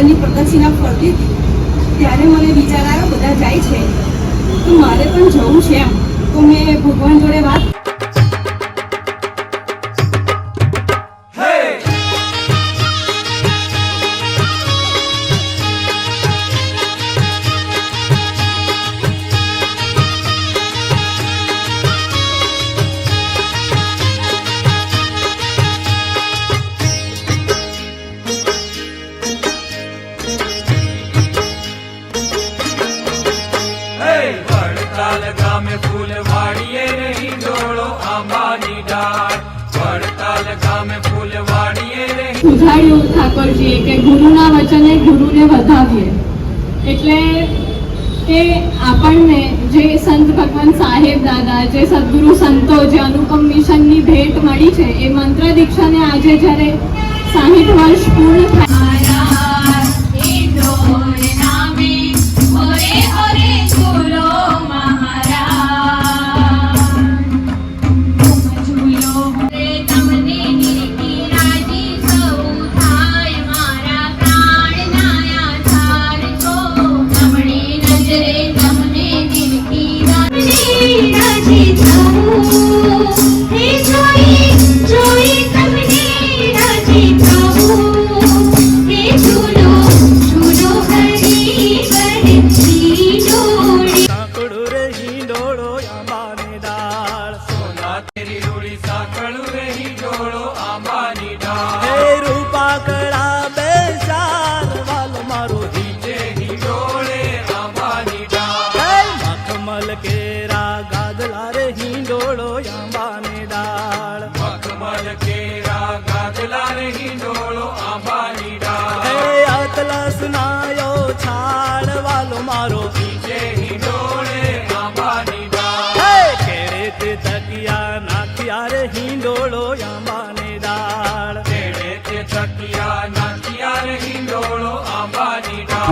મંદિરની પ્રદક્ષિણા ફરતી હતી ત્યારે મને વિચાર આવ્યો બધા જાય છે તો મારે પણ જવું છે એમ. તો મેં ભગવાન જોડે વાત ગામે ફૂલવાડીએ રહી ડોળો આંબાની ડાળ. વડતાલ ગામે ફૂલવાડીએ રહી સુધાર્યું ઠાકોરજીએ કે ગુરુના વચને ગુરુને વધાવીએ. એટલે કે આપણને જે સંત ભગવાન સાહેબ દાદા, જે સદગુરુ સંતો, જે અનુપમ મિશનની ભેટ મળી છે એ મંત્ર દીક્ષાને આજે જ્યારે 60 વર્ષ પૂર્ણ થાય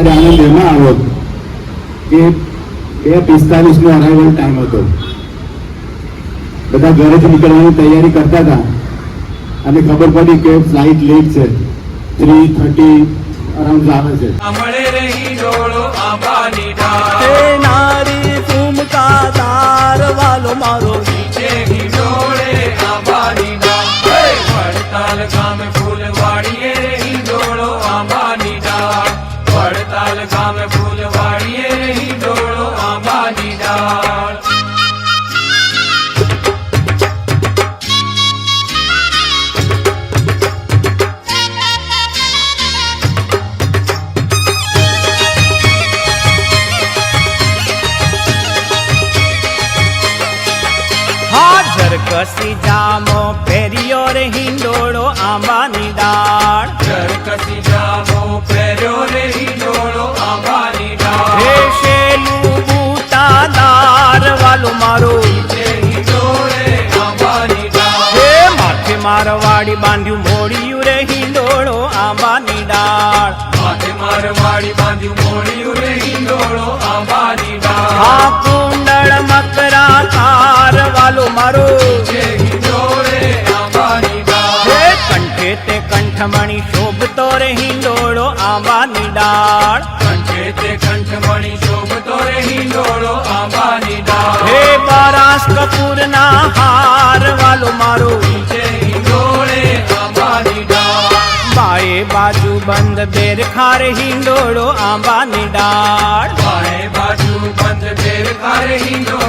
આનંદ એમાં આવ્યો કે 2:45 નો અરાઇવલ ટાઈમ હતો. બધા ઘરેથી નીકળવાની તૈયારી કરતા હતા અને ખબર પડી કે ફ્લાઇટ લેટ છે, 3:30 અરાઉન્ડ આવે છે. નારી ફૂમકા તાર વાલો મારો વડતાલ ગામે ફૂલવાડીએ રહી ડોળો આંબાની ડાળ. વડતાલ ગામે ફૂલવાડીએ રહી ડોળો આંબાની ડાળ. કસી જામો પહેર્યો રે હિંડોળો આંબાની ડાળ. કસી જામો પહેર્યો રે હિંડોળો આંબાની ડાળ. હે શેલું બૂટાદાર વાલો મારો હિંડોળે આંબાની ડાળ. હે માથે મારવાડી બાંધ્યું મોડિયું રે હિંડોળો આંબાની ડાળ. માથે મારવાડી બાંધ્યું મોડિયું રે હિંડોળો આંબાની ડાળ. હા કુંડળ મકરા તાર વાલો મારો કંઠે તે કંઠમણી શોભતો રે હિંડોળો આંબાની ડાળ. કંઠે તે કંઠમણી શોભતો રે હિંડોળો આંબાની ડાળ. હે બારાસ કપૂરના હાર વાલો મારો હિંડોળે આંબાની ડાળ. બાએ બાજુ બંધ બેર ખારે હિંડોળો આંબાની ડાળ. બાએ બાજુ બંધ બેર ખારે હિંડોળો